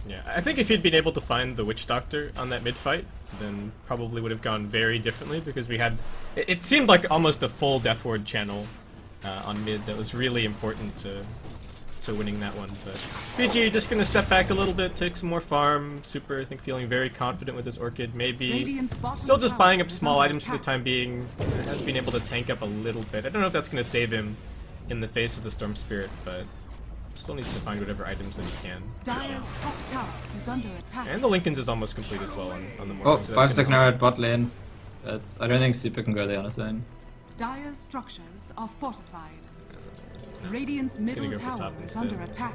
Yeah, I think if he'd been able to find the Witch Doctor on that mid fight, then probably would have gone very differently, because we had... It seemed like almost a full Death Ward channel on mid that was really important to winning that one. But Vici just gonna step back a little bit, take some more farm. Super, I think, feeling very confident with his Orchid. Maybe still just buying up small items for the time being. Has been able to tank up a little bit. I don't know if that's gonna save him in the face of the Storm Spirit, but still needs to find whatever items that he can. Dire's top tower is under attack. And the Linken's is almost complete as well on the Oh, morning. So 5-second arrow at bot lane. I don't think Super can go there on his own. Dire's structures are fortified. Radiant's middle tower is under attack.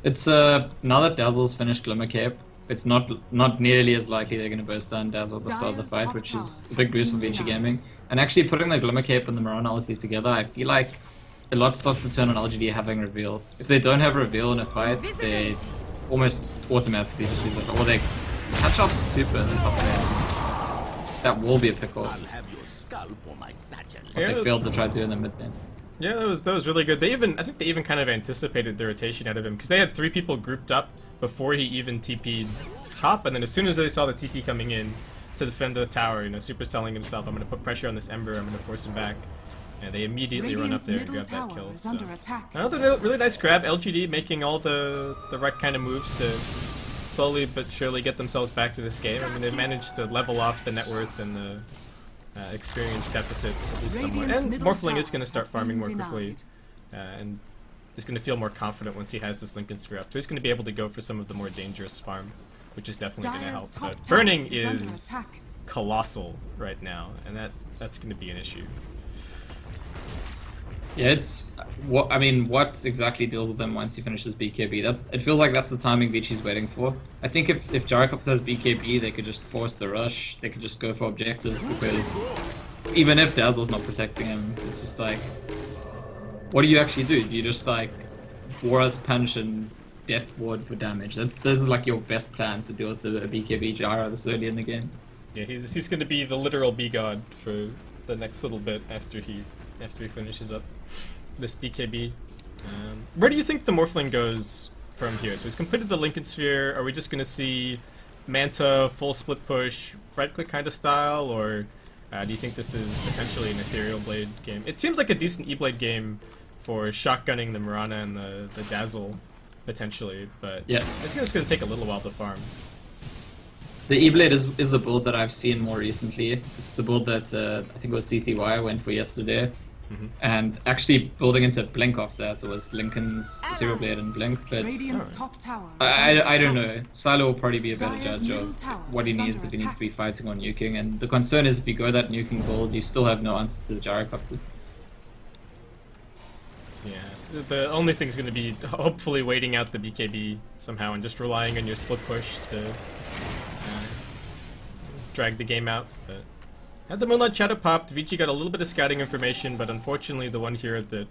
It's now that Dazzle's finished Glimmer Cape, it's not nearly as likely they're going to burst down Dazzle at the start of the fight, which is a big boost for Vici Gaming. And actually putting the Glimmer Cape and the Mirana ulti together, I feel like a lot starts to turn on LGD having reveal. If they don't have reveal in a fight, they almost automatically just lose it. Or they catch up Super in the top lane. That will be a pickle. But they failed to try to do in the mid lane. Yeah, that was really good. I think they even kind of anticipated the rotation out of him, because they had 3 people grouped up before he even TP'd top, and then as soon as they saw the TP coming in to defend the tower, you know, Super's telling himself, I'm going to put pressure on this Ember, I'm going to force him back. And they immediately run up there and grab that kill. So. Another really nice grab. LGD making all the right kind of moves to slowly but surely get themselves back to this game. I mean, they've managed to level off the net worth and the experience deficit at least somewhat. And Morphling is going to start farming more quickly, and is going to feel more confident once he has this Linken Sphere up. So he's going to be able to go for some of the more dangerous farm, which is definitely going to help. But burning is colossal right now, and that's going to be an issue. Yeah, it's what exactly deals with them once he finishes BKB. It feels like that's the timing Vici's waiting for. I think if Dire Cup has BKB, they could just force the rush. They could just go for objectives, because even if Dazzle's not protecting him, it's just like, what do you actually do? Do you just like War's Punch and Death Ward for damage? This is like your best plans to deal with the BKB Gyro this early in the game. Yeah, he's going to be the literal B-God for the next little bit after he finishes up this BKB. Where do you think the Morphling goes from here? So he's completed the Linken Sphere. Are we just going to see Manta, full split push, right-click kind of style, or do you think this is potentially an Ethereal Blade game? It seems like a decent E-Blade game for shotgunning the Mirana and the Dazzle, potentially, but yeah, I think it's going to take a little while to farm. The E-Blade is the build that I've seen more recently. It's the build that I think it was CTY went for yesterday. And actually building into Blink off that, it was Linken's Ethereal Blade and Blink, but I don't know. Silo will probably be a better judge of what he needs if he needs to be fighting or nuking, and the concern is if you go that nuking build, you still have no answer to the Gyrocopter. Yeah, the only thing's going to be hopefully waiting out the BKB somehow and just relying on your split push to drag the game out. But had the Moonlight Shadow popped, Vici got a little bit of scouting information, but unfortunately the one here that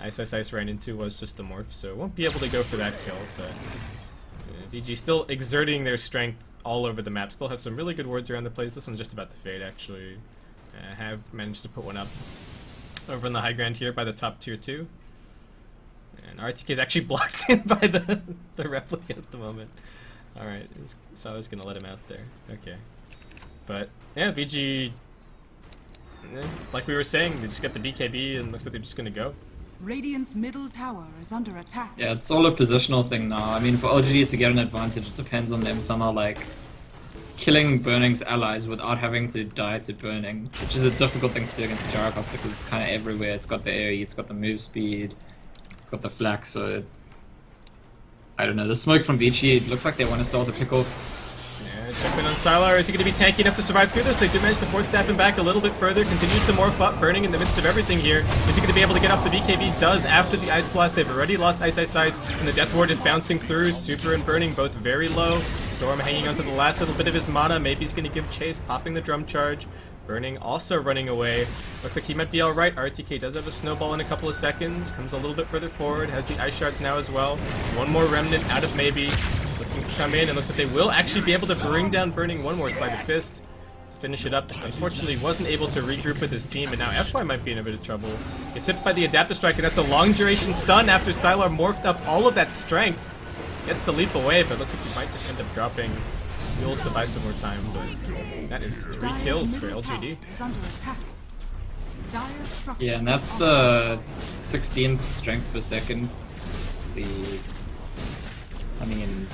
Ice ran into was just the morph, so won't be able to go for that kill. But VG still exerting their strength all over the map. Still have some really good wards around the place. This one's just about to fade, actually. Have managed to put one up over in the high ground here by the top tier 2. And RTK is actually blocked in by the replica at the moment. Alright, so I was going to let him out there. Okay. But, yeah, VG, like we were saying, they just got the BKB and looks like they're just going to go. Radiant's middle tower is under attack. Yeah, it's all a positional thing now. I mean, for LGD to get an advantage, it depends on them somehow, like, killing Burning's allies without having to die to Burning, which is a difficult thing to do against Gyrocopter because it's kind of everywhere. It's got the AoE, it's got the move speed, it's got the flak, so I don't know. The smoke from Vici, it looks like they want to start the pick off. Yeah, Check in on Sylar. Is he going to be tanky enough to survive through this? They do manage to force staff him back a little bit further. Continues to morph up, burning in the midst of everything here. Is he going to be able to get off the BKB? Does after the Ice Blast. They've already lost Ice, and the Death Ward is bouncing through. Super and Burning both very low. Storm hanging onto the last little bit of his mana. Maybe he's going to give chase, popping the Drum Charge. Burning also running away. Looks like he might be alright. RTK does have a snowball in a couple of seconds. Comes a little bit further forward. Has the Ice Shards now as well. One more Remnant out of maybe. Looking to come in, and looks like they will actually be able to bring down Burning one more Sleight of Fist to finish it up. Unfortunately, wasn't able to regroup with his team, and now FY might be in a bit of trouble. Gets hit by the Adaptive Strike, and that's a long duration stun after Sylar morphed up all of that strength. Gets the leap away, but looks like he might just end up dropping Mules to buy some more time, but that is 3 kills for LGD. Yeah, and that's the 16th strength per second. I mean,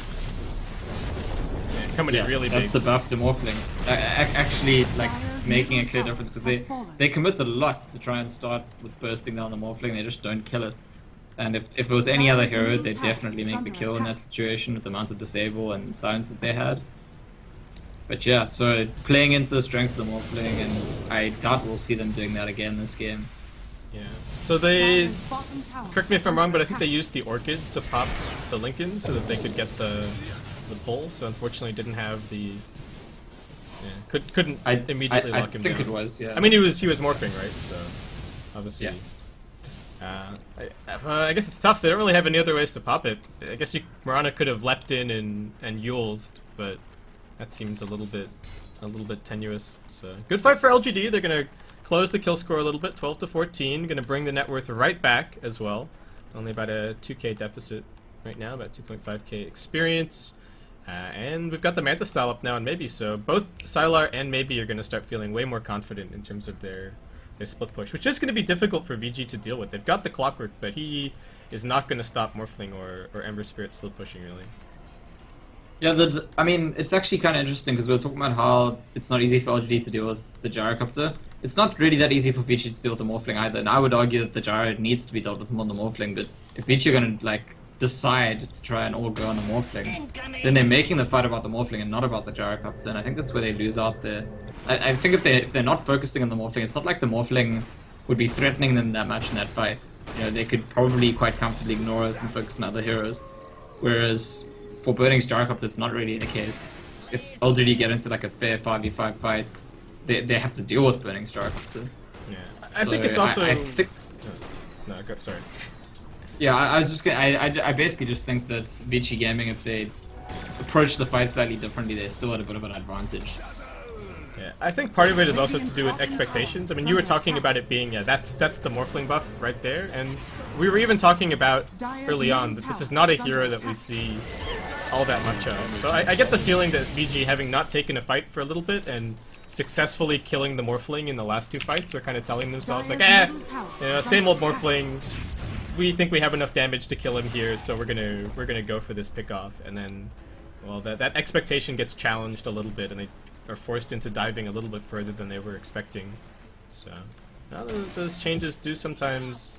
coming in really big. That's the buff to Morphling. Actually, like, making a clear difference, because they commit a lot to try and start with bursting down the Morphling. They just don't kill it. And if it was any other hero, they'd definitely make the kill in that situation with the amount of disable and silence that they had. But yeah, so playing into the strengths of the Morphling, and I doubt we'll see them doing that again this game. Yeah. So they, correct me if I'm wrong, but I think they used the Orchid to pop the Lincoln so that they could get the pull. So unfortunately, didn't have the. Yeah, couldn't immediately lock him down. I think it was. Yeah. I mean, he was morphing, right? So obviously. Yeah. I guess it's tough. They don't really have any other ways to pop it. I guess Mirana could have leapt in and Yulesed, but that seems a little bit tenuous. So good fight for LGD. They're gonna close the kill score a little bit, 12 to 14. Gonna bring the net worth right back as well. Only about a 2k deficit right now, about 2.5k experience. And we've got the Manta style up now, and maybe so both Sylar and maybe are gonna start feeling way more confident in terms of their split push, which is going to be difficult for VG to deal with. They've got the Clockwork, but he is not going to stop Morphling or Ember Spirit split pushing, really. Yeah, I mean, it's actually kind of interesting, because we were talking about how it's not easy for LGD to deal with the Gyrocopter. It's not really that easy for VG to deal with the Morphling either, and I would argue that the Gyro needs to be dealt with more than the Morphling, but if VG are going to, like, decide to try and all go on the Morphling, then they're making the fight about the Morphling and not about the Gyrocopter, and I think that's where they lose out there. I think if they're not focusing on the Morphling, it's not like the Morphling would be threatening them that much in that fight. You know, they could probably quite comfortably ignore us and focus on other heroes. Whereas for Burning's Gyrocopter, it's not really the case. If LGD get into like a fair 5v5 fight, they have to deal with Burning's Gyrocopter. Yeah, I think it's also. I think. No, go, sorry. Yeah, I was just gonna. I basically just think that Vici Gaming, if they approach the fight slightly differently, they're still at a bit of an advantage. Yeah, I think part of it is also to do with expectations. I mean, you were talking about it being, that's the Morphling buff right there, and we were even talking about early on that this is not a hero that we see all that much of. So I get the feeling that VG, having not taken a fight for a little bit and successfully killing the Morphling in the last 2 fights, were kind of telling themselves like, same old Morphling. We think we have enough damage to kill him here, so we're gonna go for this pickoff, and then, well, that expectation gets challenged a little bit, and they are forced into diving a little bit further than they were expecting. So those changes do sometimes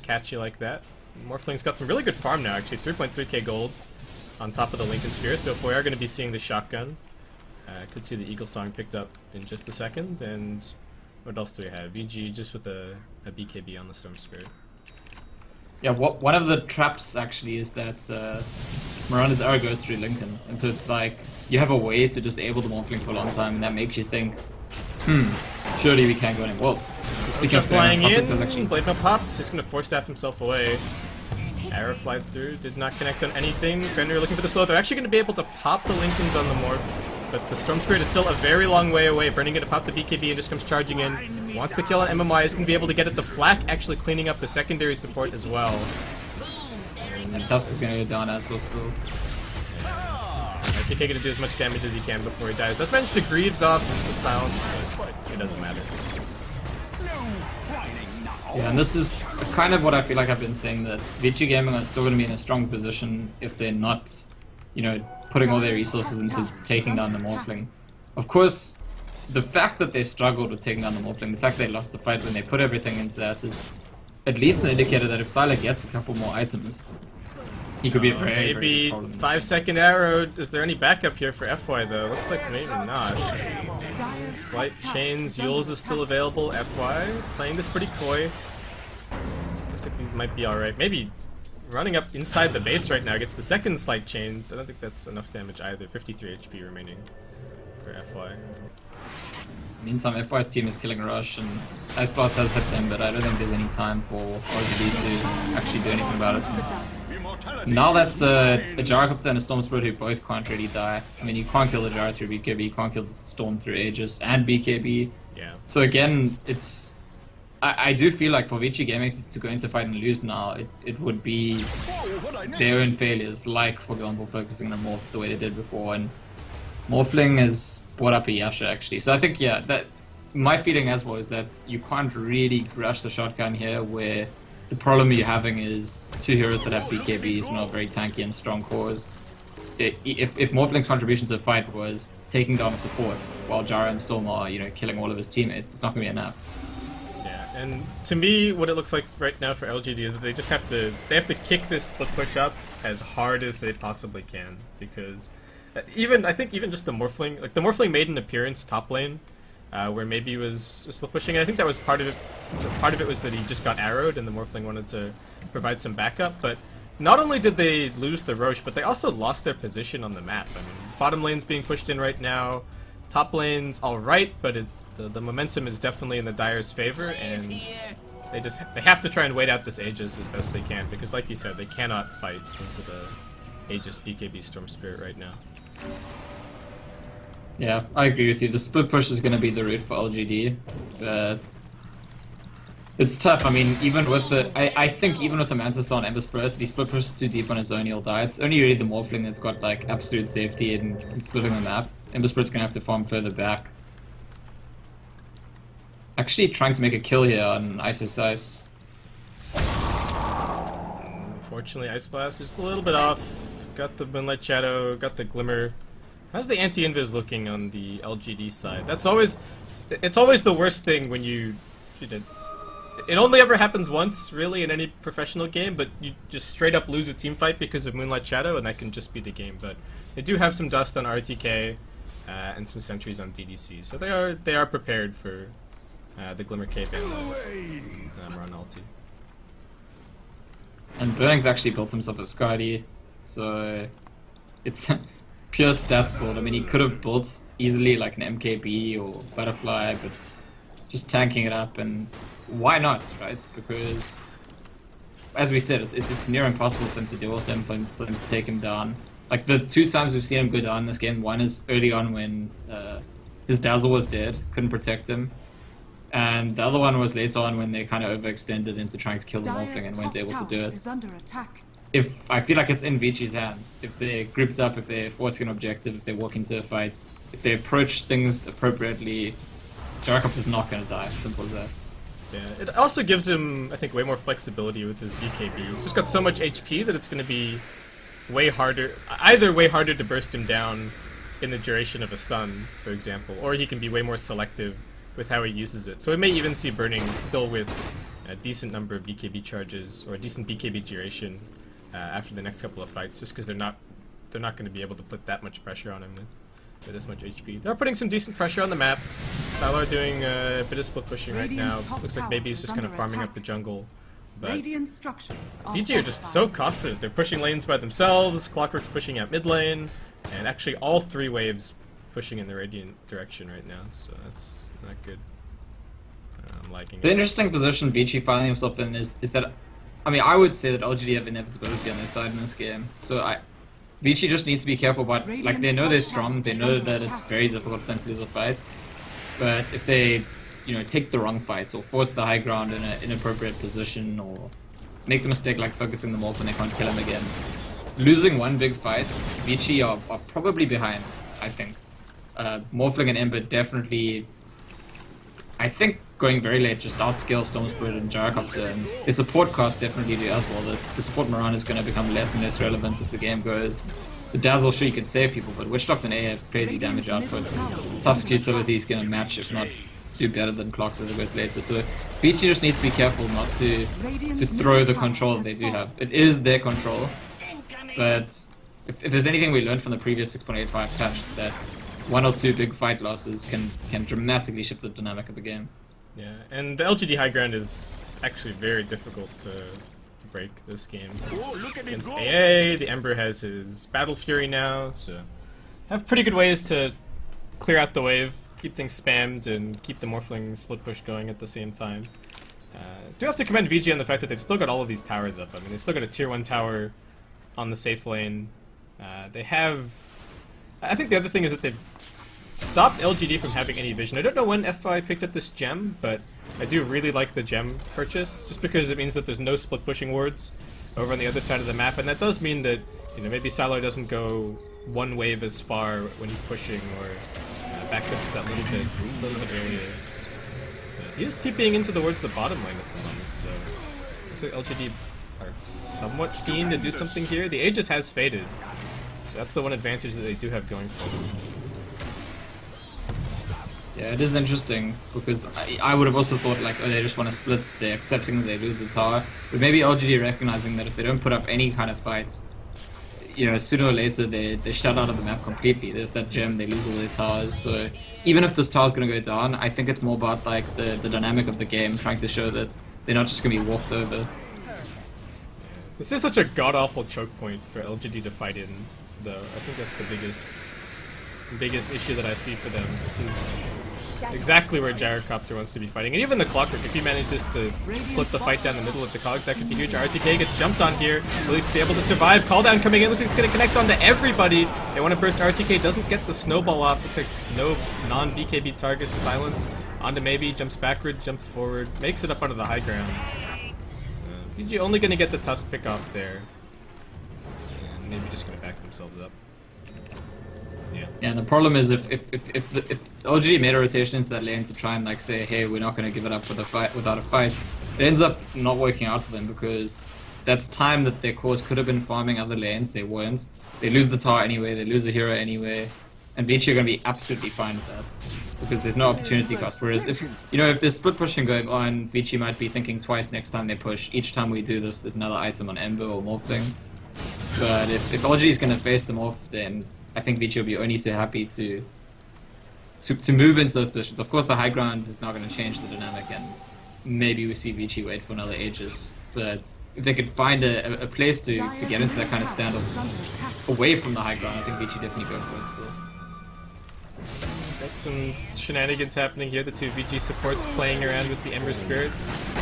catch you like that. Morphling's got some really good farm now, actually, 3.3k gold on top of the Lincoln Sphere. So if we are going to be seeing the shotgun, could see the Eagle Song picked up in just a second. And what else do we have? VG just with a BKB on the Storm Spirit. Yeah, one of the traps actually is that Mirana's arrow goes through Lincolns, and so it's like you have a way to disable the Morphling for a long time, and that makes you think, surely we can't go anymore. Well, Lucha flying in, Blade Mail pops, he's going to force staff himself away. Arrow flied through, did not connect on anything. Fenrir looking for the slow. They're actually going to be able to pop the Lincolns on the Morph, but the Storm Spirit is still a very long way away. Burning going to pop the BKB and just comes charging in. Wants the kill on MMI, is going to be able to get it. The Flak actually cleaning up the secondary support as well. And Tusk is going to go down as well still. TK going to do as much damage as he can before he dies. Does manage to Greaves off the silence, but it doesn't matter. Yeah, and this is kind of what I feel like I've been saying, that Vici Gaming are still going to be in a strong position if they're not, you know, putting all their resources into taking down the Morphling. Of course, the fact that they struggled with taking down the Morphling, the fact they lost the fight when they put everything into that, is at least an indicator that if Sylar gets a couple more items, He could be a very, maybe very 5-second arrow. Is there any backup here for FY though? Looks like maybe not. Slight chains. Yules is still available. FY playing this pretty coy. Looks like he might be alright. Maybe running up inside the base right now gets the second slight chains. I don't think that's enough damage either. 53 HP remaining for FY. Meantime, FY's team is killing Rush, and Ice Blast has hit them, but I don't think there's any time for LGD to actually do anything about it. Now that's a Gyrocopter and a Storm Spirit who both can't really die. I mean, you can't kill the Gyro through BKB, you can't kill the Storm through Aegis and BKB. Yeah. So again, it's... I do feel like for Vici Gaming to go into fight and lose now, it would be their own failures, like, for example, focusing on Morph the way they did before, and Morphling has brought up a Yasha actually. So I think, yeah, that my feeling as well is that you can't really rush the shotgun here, where the problem you're having is two heroes that have BKBs and are very tanky and strong cores. If Morphling's contribution to the fight was taking down the support while Gyro and Storm are, killing all of his teammates, it's not going to be enough. Yeah, and to me, what it looks like right now for LGD is that they just have to kick this split push up as hard as they possibly can, because I think even just the Morphling, like the Morphling made an appearance top lane, where maybe he was split pushing, and I think that was part of it. Part of it was that he just got arrowed, and the Morphling wanted to provide some backup. But not only did they lose the Roche, but they also lost their position on the map. I mean, bottom lane's being pushed in right now, top lane's all right, but the momentum is definitely in the Dire's favor, and they have to try and wait out this Aegis as best they can, because like you said, they cannot fight into the Aegis BKB Storm Spirit right now. Yeah, I agree with you. The split push is going to be the route for LGD, but it's tough. I mean, even with the... I think even with the Mantis Star and Ember Spirit, if he split pushes too deep on his own, he'll die. It's only really the Morphling that's got, like, absolute safety in splitting the map. Ember Spirit's going to have to farm further back. Actually trying to make a kill here on Ice. Unfortunately, Ice Blast is a little bit off. Got the Moonlight Shadow, got the Glimmer. How's the anti-invis looking on the LGD side? It's always the worst thing when you did. It only ever happens once, really, in any professional game, but you just straight up lose a team fight because of Moonlight Shadow, and that can just be the game. But they do have some dust on RTK and some sentries on DDC, so they are prepared for the Glimmer Cape and Run ulti. And Burning's actually built himself a Skadi, so it's pure stats build. I mean, he could have built easily like an MKB or Butterfly, but just tanking it up, and why not, right? Because, as we said, it's near impossible for him to deal with him, for him to take him down. Like, the two times we've seen him go down in this game, one is early on when his Dazzle was dead, couldn't protect him. And the other one was later on when they kind of overextended into trying to kill the Morphling and weren't able to do it. If I feel like it's in Vici's hands. If they're grouped up, if they're forcing an objective, if they walk into a fight, if they approach things appropriately, Gyrocopter is not going to die. Simple as that. Yeah, it also gives him, I think, way more flexibility with his BKB. He's just got so much HP that it's going to be way harder, either way harder to burst him down in the duration of a stun, for example, or he can be way more selective with how he uses it. So we may even see Burning still with a decent number of BKB charges, or a decent BKB duration after the next couple of fights, just because they're not going to be able to put that much pressure on him with this much HP. They're putting some decent pressure on the map. Sylar doing a bit of split pushing right now. Looks like maybe he's just kind of farming up the jungle. But VG are just so confident. They're pushing lanes by themselves, Clockwork's pushing out mid lane, and actually all three waves pushing in the Radiant direction right now, so that's not good. I'm liking it. The interesting position Vici finding himself in is that, I mean, I would say that LGD have inevitability on their side in this game. So Vici just needs to be careful about, like, they know they're strong, they know that it's very difficult for them to lose a fight, but if they, take the wrong fight or force the high ground in an inappropriate position or make the mistake like focusing them off when they can't kill him again, losing one big fight, Vici are probably behind, I think. Morphling and Ember definitely, I think, going very late, just outscale Storm Spirit and Gyrocopter, and the support costs definitely do as well. The support Moran is going to become less and less relevant as the game goes. The Dazzle, sure, you can save people, but Witch Doctor and A have crazy damage output. Tusk utility is going to match, if not do better than Clocks as it goes later. So Vici just needs to be careful not to throw the control that they do have. It is their control, But if there's anything we learned from the previous 6.85 patch, that 1 or 2 big fight losses can dramatically shift the dynamic of the game. Yeah, and the LGD high ground is actually very difficult to break this game. Against AA, the Ember has his Battle Fury now, so have pretty good ways to clear out the wave, keep things spammed, and keep the Morphling split push going at the same time. Do have to commend VG on the fact that they've still got all of these towers up. I mean, they've still got a tier 1 tower on the safe lane. They have... I think the other thing is that they've stopped LGD from having any vision. I don't know when FI picked up this gem, but I do really like the gem purchase, just because it means that there's no split pushing wards over on the other side of the map, and that does mean that, you know, maybe Sylar doesn't go one wave as far when he's pushing, or backs up just that little bit earlier. He is TPing into towards the bottom lane at the moment, so looks like LGD are somewhat keen to do something here. The Aegis has faded, so that's the one advantage that they do have going for them. Yeah, it is interesting, because I would have also thought, like, oh, they just want to split, they're accepting that they lose the tower, but maybe LGD recognizing that if they don't put up any kind of fights, you know, sooner or later they shut out of the map completely. There's that gem, they lose all their towers, so even if this tower's going to go down, I think it's more about, like, the dynamic of the game, trying to show that they're not just going to be walked over. This is such a god-awful choke point for LGD to fight in, though. I think that's the biggest issue that I see for them. This is exactly where Gyrocopter wants to be fighting. And even the Clockwork, if he manages to split the fight down the middle of the cogs, that could be huge. RTK gets jumped on here. Will he be able to survive? Call down coming in. Looks like it's going to connect onto everybody. They want to burst RTK. Doesn't get the snowball off. It's like no non-BKB target. Silence. Onto maybe. Jumps backward. Jumps forward. Makes it up onto the high ground. So VG only going to get the Tusk pick off there. And maybe just going to back themselves up. Yeah, and the problem is if LGD made a rotation into that lane to try and, like, say, hey, we're not going to give it up without a fight, it ends up not working out for them, because that's time that their cores could have been farming other lanes. They weren't. They lose the tower anyway, they lose the hero anyway, and Vici are going to be absolutely fine with that, because there's no opportunity cost. Whereas if, you know, if there's split pushing going on, Vici might be thinking twice next time they push. Each time we do this, there's another item on Ember or Morphling. But if LGD is going to face them off, then I think Vici will be only too happy to move into those positions. Of course, the high ground is not going to change the dynamic, and maybe we see Vici wait for another Aegis. But if they could find a place to get into that kind of standoff away from the high ground, I think Vici definitely go for it still. Got some shenanigans happening here. The two VG supports playing around with the Ember Spirit.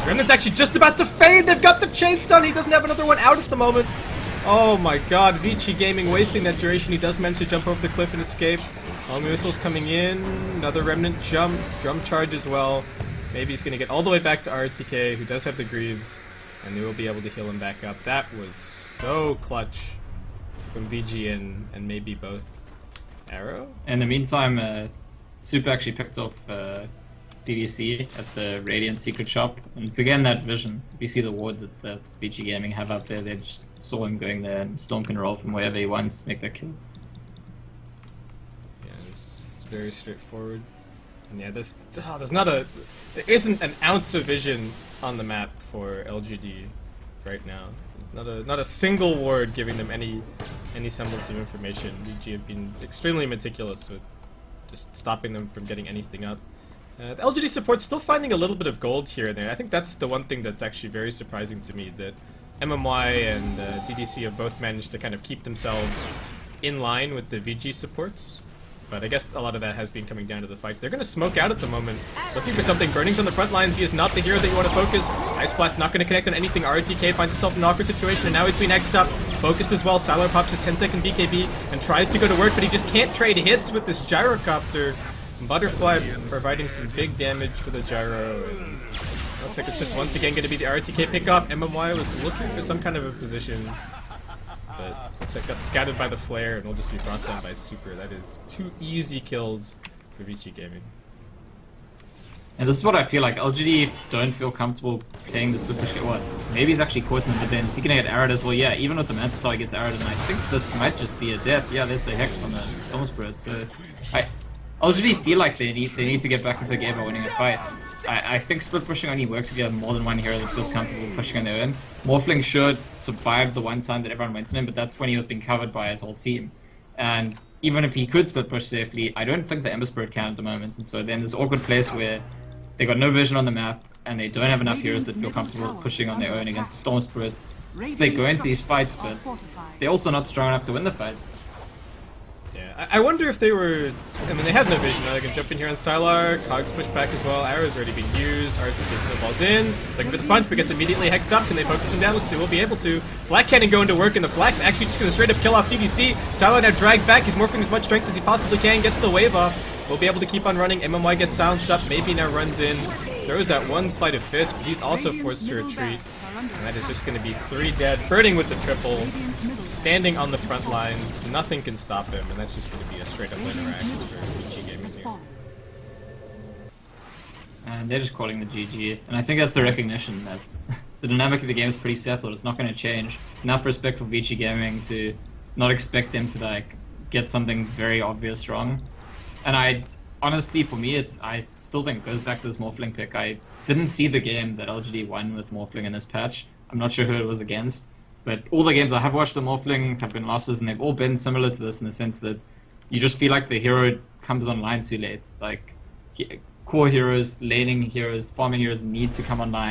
Remnant's actually just about to fade. They've got the chain stun. He doesn't have another one out at the moment. Oh my god, Vici Gaming wasting that duration. He does manage to jump over the cliff and escape. Missiles coming in. Another Remnant jump. Drum charge as well. Maybe he's going to get all the way back to RTK, who does have the Greaves, and they will be able to heal him back up. That was so clutch from VG and maybe both Arrow. In the meantime, Super actually picked off DDC at the Radiant Secret Shop, and it's again that vision. If you see the ward that Vici Gaming have out there, they just saw him going there, and Storm can roll from wherever he wants, make that kill. Yeah, it's very straightforward. And yeah, there isn't an ounce of vision on the map for LGD right now. Not a single ward giving them any semblance of information. VG have been extremely meticulous with just stopping them from getting anything up. The LGD support's still finding a little bit of gold here and there. I think that's the one thing that's actually very surprising to me, that MMY and DDC have both managed to kind of keep themselves in line with the VG supports. But I guess a lot of that has been coming down to the fights. They're going to smoke out at the moment, looking for something. Burning's on the front lines. He is not the hero that you want to focus. Ice Blast not going to connect on anything. RTK finds himself in an awkward situation, and now he's being X'd up. Focused as well. Sylar pops his 10-second BKB and tries to go to work, but he just can't trade hits with this Gyrocopter. Butterfly providing some big damage for the Gyro. And looks like it's just once again going to be the RTK pickoff. MMY was looking for some kind of a position, but looks like got scattered by the flare and will just be brought down by Super. That is 2 easy kills for Vici Gaming. And this is what I feel like. LGD don't feel comfortable playing the split push. What? Maybe he's actually caught him, but then is he gonna get arrowed as well? Yeah, even with the Mad Star he gets arrowed, and I think this might just be a death. Yeah, there's the Hex from the Storm Spirit. So LGD feel like they need to get back into the game by winning a fight. I think split pushing only works if you have more than one hero that feels comfortable pushing on their own. Morphling should survive the one time that everyone went to him, but that's when he was being covered by his whole team. And even if he could split push safely, I don't think the Ember Spirit can at the moment. And so then this awkward place where they got no vision on the map, and they don't have enough heroes that feel comfortable pushing on their own against the Storm Spirit. So they go into these fights, but they're also not strong enough to win the fights. Yeah, I wonder if they were... I mean, they have no vision. They can jump in here on Sylar, Cogs push back as well, Arrow's already being used, RPG snowballs in, looking for the punch, but gets immediately hexed up. Can they focus him down? They will be able to. Flak Cannon going to work, and the Flak's actually just going to straight up kill off DDC. Sylar now dragged back, he's morphing as much strength as he possibly can, gets the wave off. Will be able to keep on running. MMY gets silenced up, maybe now runs in, throws that one sleight of fist, but he's also forced to retreat. And that is just going to be 3 dead. Birding with the triple, standing on the front lines, nothing can stop him, and that's just going to be a straight up winner axe for Vici Gaming here. And they're just calling the GG, and I think that's a recognition that the dynamic of the game is pretty settled. It's not going to change. Enough respect for Vici Gaming to not expect them to like get something very obvious wrong. And honestly, for me, I still think it goes back to this Morphling pick. I didn't see the game that LGD won with Morphling in this patch. I'm not sure who it was against, but all the games I have watched the Morphling have been losses, and they've all been similar to this in the sense that you just feel like the hero comes online too late. Like, core heroes, laning heroes, farming heroes need to come online